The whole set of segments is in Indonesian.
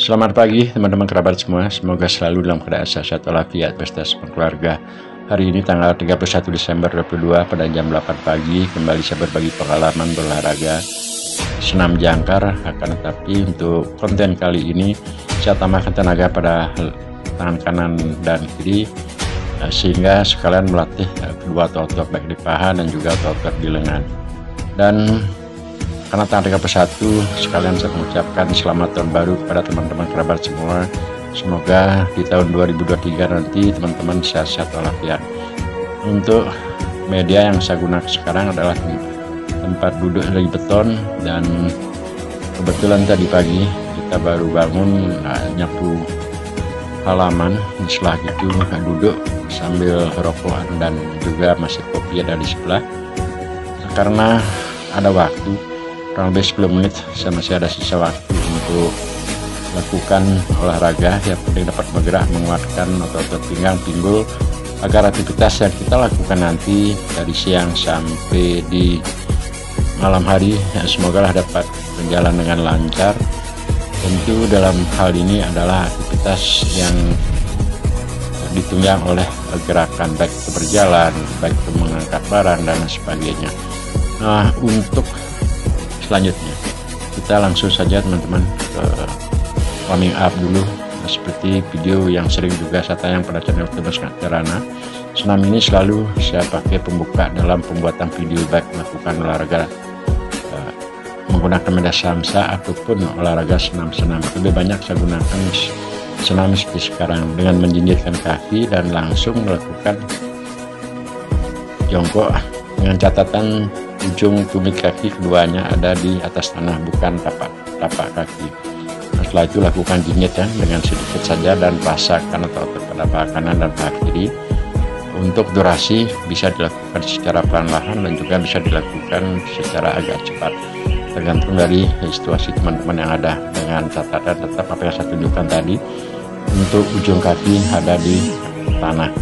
Selamat pagi teman-teman kerabat semua, semoga selalu dalam keadaan sehat walafiat beserta semua keluarga. Hari ini tanggal 31 Desember 2022 pada jam 8 pagi kembali saya berbagi pengalaman berolahraga senam jangkar. Akan tetapi untuk konten kali ini saya tambahkan tenaga pada tangan kanan dan kiri sehingga sekalian melatih kedua otot baik di paha dan juga otot di lengan. Dan karena tanggal 31 sekalian saya mengucapkan selamat tahun baru kepada teman-teman kerabat semua. Semoga di tahun 2023 nanti teman-teman sehat-sehat walafiat. Untuk media yang saya gunakan sekarang adalah tempat duduk dari beton, dan kebetulan tadi pagi kita baru bangun nyapu halaman. Setelah itu duduk sambil rokokan dan juga masih kopi dari sebelah. Karena ada waktu kurang lebih 10 menit, saya masih ada sisa waktu untuk lakukan olahraga yang penting dapat bergerak menguatkan otot pinggang, pinggul, agar aktivitas yang kita lakukan nanti dari siang sampai di malam hari semoga dapat berjalan dengan lancar. Tentu dalam hal ini adalah aktivitas yang ditunjang oleh gerakan baik itu berjalan, baik itu mengangkat barang dan sebagainya. Nah, untuk selanjutnya kita langsung saja teman-teman ke warming up dulu, seperti video yang sering juga saya tayang pada channel Tebas Rana. Senam ini selalu saya pakai pembuka dalam pembuatan video baik melakukan olahraga menggunakan media samsa ataupun olahraga senam-senam. Lebih banyak saya gunakan senam seperti sekarang dengan menjinjirkan kaki dan langsung melakukan jongkok dengan catatan ujung tumit kaki keduanya ada di atas tanah, bukan tapak kaki. Nah, setelah itu lakukan jinjit dengan sedikit saja dan rasakan otot pada paha kanan dan paha kiri. Untuk durasi bisa dilakukan secara perlahan dan juga bisa dilakukan secara agak cepat, tergantung dari situasi teman-teman yang ada. Dengan catatan tetap apa yang saya tunjukkan tadi, untuk ujung kaki ada di tanah.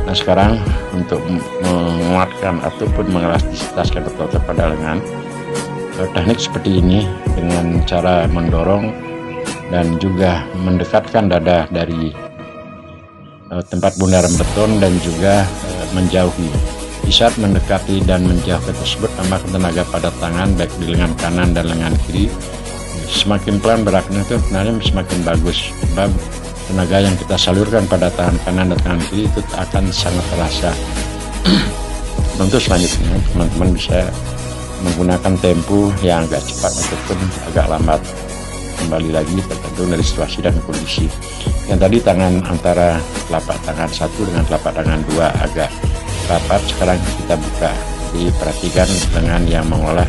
Nah, sekarang untuk menguatkan ataupun mengelastistaskan otot pada lengan, teknik seperti ini dengan cara mendorong dan juga mendekatkan dada dari tempat bundaran beton dan juga menjauhi. Di saat mendekati dan menjauhi tersebut, tambahkan tenaga pada tangan baik di lengan kanan dan lengan kiri. Semakin pelan beraknya itu sebenarnya semakin bagus, sebab tenaga yang kita salurkan pada tangan kanan dan tangan kiri itu akan sangat terasa. Untuk selanjutnya teman-teman bisa menggunakan tempo yang agak cepat ataupun agak lambat, kembali lagi tergantung dari situasi dan kondisi. Yang tadi tangan antara telapak tangan 1 dengan telapak tangan 2 agak rapat, sekarang kita buka. Diperhatikan lengan yang mengolah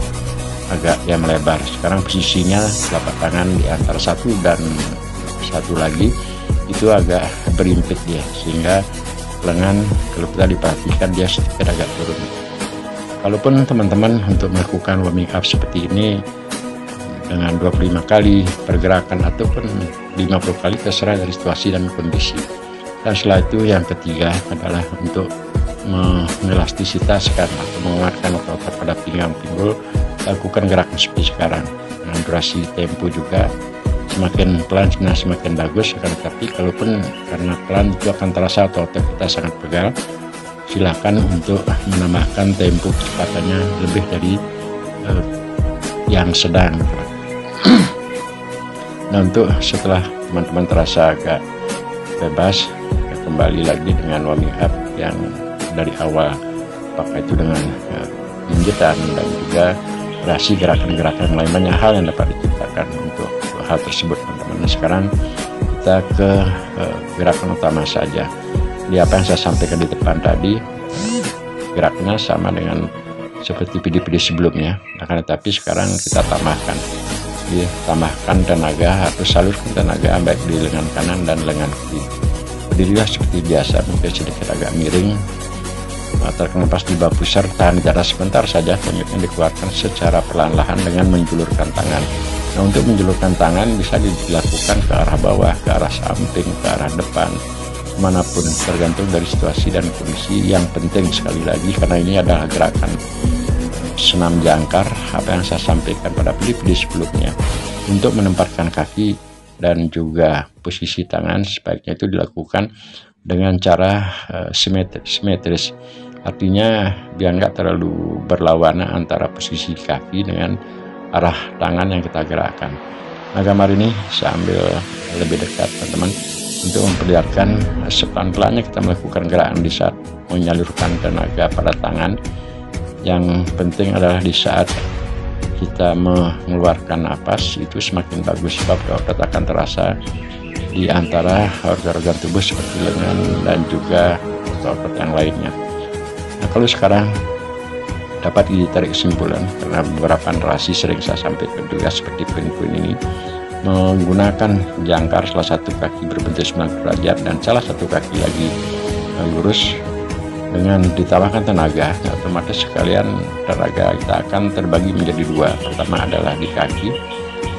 agak yang melebar. Sekarang posisinya telapak tangan di antara 1 dan 1 lagi itu agak berimpit dia, sehingga lengan kalau kita diperhatikan dia sedikit agak turun. Kalaupun teman-teman untuk melakukan warming up seperti ini dengan 25 kali pergerakan ataupun 50 kali, terserah dari situasi dan kondisi. Dan setelah itu yang ketiga adalah untuk mengelastisitaskan atau menguatkan otot pada pinggang, pinggul, lakukan gerakan seperti sekarang. Dengan durasi tempo juga semakin pelan semakin bagus. Tapi kalaupun karena pelan itu akan terasa otot kita sangat pegal, silakan untuk menambahkan tempo kecepatannya lebih dari yang sedang. Nah, untuk setelah teman-teman terasa agak bebas, ya kembali lagi dengan warming up yang dari awal, apakah itu dengan jinjitan dan juga variasi gerakan-gerakan lain. Banyak hal yang dapat diciptakan untuk hal tersebut teman-teman. Nah, sekarang kita ke gerakan utama saja. Di apa yang saya sampaikan di depan tadi, geraknya sama dengan seperti video-video sebelumnya, akan tetapi sekarang kita tambahkan tenaga atau salurkan tenaga baik di lengan kanan dan lengan kiri. Berdirilah seperti biasa, mungkin sedikit agak miring, terkena pas di bawah pusar, tahan jarak sebentar saja, selanjutnya dikeluarkan secara perlahan-lahan dengan menjulurkan tangan. Nah, untuk menjulurkan tangan bisa dilakukan ke arah bawah, ke arah samping, ke arah depan, manapun tergantung dari situasi dan kondisi. Yang penting sekali lagi, karena ini adalah gerakan senam jangkar, apa yang saya sampaikan pada video sebelumnya, untuk menempatkan kaki dan juga posisi tangan sebaiknya itu dilakukan dengan cara simetris. Artinya biar nggak terlalu berlawanan antara posisi kaki dengan arah tangan yang kita gerakkan. Nah, gambar ini saya ambil lebih dekat teman-teman untuk memperlihatkan sepelan-pelannya kita melakukan gerakan di saat menyalurkan tenaga pada tangan. Yang penting adalah di saat kita mengeluarkan napas itu semakin bagus, sebab otot akan terasa di antara organ-organ tubuh seperti lengan dan juga otot yang lainnya. Nah, kalau sekarang dapat ditarik kesimpulan, karena beberapa narasi sering saya sampaikan juga seperti poin-poin ini, menggunakan jangkar salah satu kaki berbentuk 90 derajat dan salah satu kaki lagi lurus dengan ditambahkan tenaga, otomatis sekalian tenaga kita akan terbagi menjadi dua. Pertama adalah di kaki,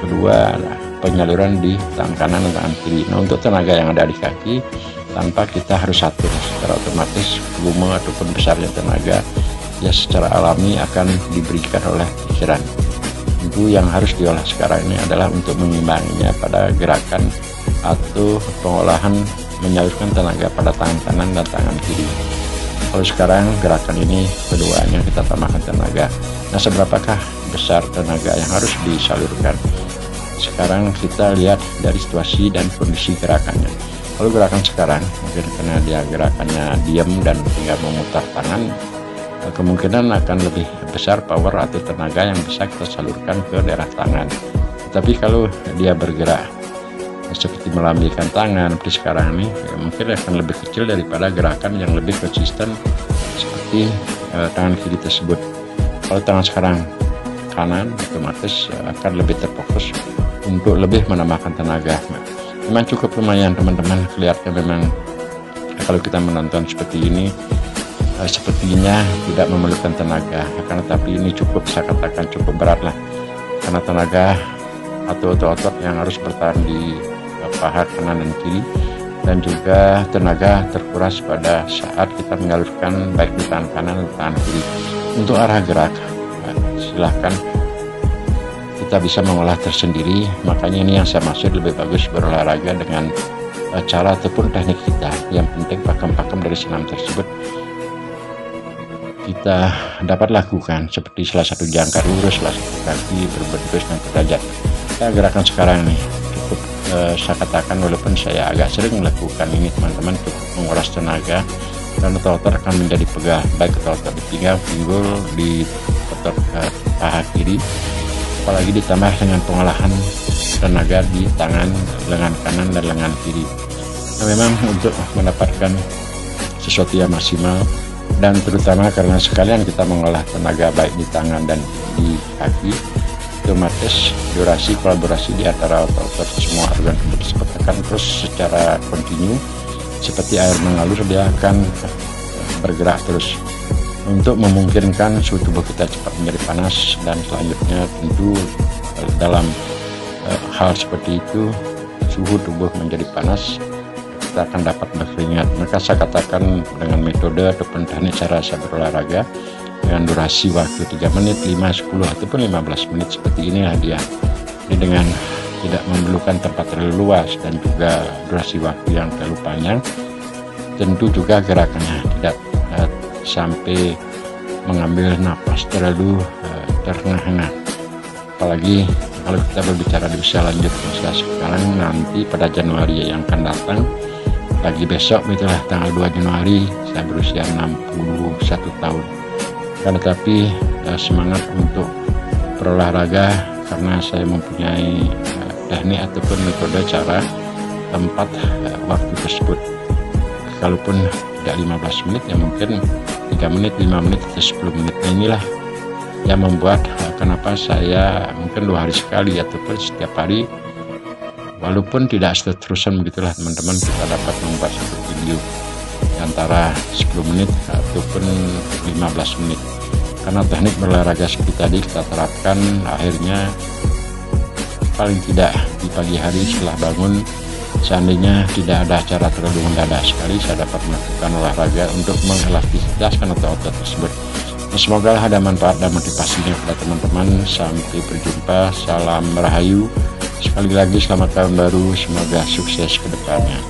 kedua penyaluran di tangan kanan dan tangan kiri. Nah, untuk tenaga yang ada di kaki tanpa kita harus atur, secara otomatis volume ataupun besarnya tenaga ya secara alami akan diberikan oleh pikiran. Tentu yang harus diolah sekarang ini adalah untuk mengimbanginya pada gerakan atau pengolahan menyalurkan tenaga pada tangan kanan dan tangan kiri. Kalau sekarang gerakan ini keduanya kita tambahkan tenaga. Nah, seberapakah besar tenaga yang harus disalurkan? Sekarang kita lihat dari situasi dan kondisi gerakannya. Kalau gerakan sekarang mungkin karena dia gerakannya diam dan tinggal memutar tangan, kemungkinan akan lebih besar power atau tenaga yang bisa kita salurkan ke daerah tangan. Tapi kalau dia bergerak seperti melambaikan tangan seperti sekarang ini, ya mungkin akan lebih kecil daripada gerakan yang lebih konsisten seperti tangan kiri tersebut. Kalau tangan sekarang kanan, otomatis akan lebih terfokus untuk lebih menambahkan tenaga. Memang cukup lumayan teman-teman, kelihatannya memang kalau kita menonton seperti ini sepertinya tidak memerlukan tenaga, karena tapi ini cukup, saya katakan cukup berat lah, karena tenaga atau otot-otot yang harus bertahan di paha kanan dan kiri, dan juga tenaga terkuras pada saat kita menyalurkan baik di tangan kanan dan tangan kiri. Untuk arah gerak silahkan kita bisa mengolah tersendiri, makanya ini yang saya maksud lebih bagus berolahraga dengan cara ataupun teknik kita. Yang penting pakem-pakem dari senam tersebut kita dapat lakukan, seperti salah satu jangkar lurus, salah satu kaki berbentuk 90 derajat. Kita gerakan sekarang nih cukup saya katakan, walaupun saya agak sering melakukan ini teman-teman, cukup menguras tenaga dan otot-otot akan menjadi pegal, baik otot di pinggang, pinggul, di otot paha kiri, apalagi ditambah dengan pengolahan tenaga di tangan, lengan kanan dan lengan kiri. Nah, memang untuk mendapatkan sesuatu yang maksimal, dan terutama karena sekalian kita mengolah tenaga baik di tangan dan di kaki, otomatis durasi kolaborasi di antara otot-otot semua organ tubuh tersebut akan terus secara kontinu, seperti air mengalir, dia akan bergerak terus untuk memungkinkan suhu tubuh kita cepat menjadi panas. Dan selanjutnya tentu dalam hal seperti itu, suhu tubuh menjadi panas, kita akan dapat berkeringat. Maka saya katakan dengan metode ataupun teknik cara saya berolahraga dengan durasi waktu 3 menit, 5, 10 ataupun 15 menit seperti inilah dia. Ini dengan tidak memerlukan tempat terlalu luas dan juga durasi waktu yang terlalu panjang. Tentu juga gerakannya tidak sampai mengambil napas terlalu terengah-engah. Apalagi kalau kita berbicara di usia lanjut, usia sekarang, nanti pada Januari yang akan datang, lagi besok itulah tanggal 2 Januari saya berusia 61 tahun. Karena tapi semangat untuk berolahraga karena saya mempunyai teknik ataupun metode cara tempat waktu tersebut. Kalaupun tidak 15 menit ya mungkin 3 menit, 5 menit atau 10 menit. Nah, inilah yang membuat kenapa saya mungkin 2 hari sekali ataupun setiap hari, walaupun tidak seterusan begitulah teman-teman, kita dapat membuat satu video antara 10 menit ataupun 15 menit. Karena teknik berolahraga seperti tadi kita terapkan, akhirnya paling tidak di pagi hari setelah bangun, seandainya tidak ada acara terlalu mendadak sekali, saya dapat melakukan olahraga untuk mengelastiskan otot-otot tersebut. Semoga ada manfaat dan motivasinya kepada teman-teman. Sampai berjumpa, salam rahayu, Sekali lagi selamat tahun baru, semoga sukses ke depannya.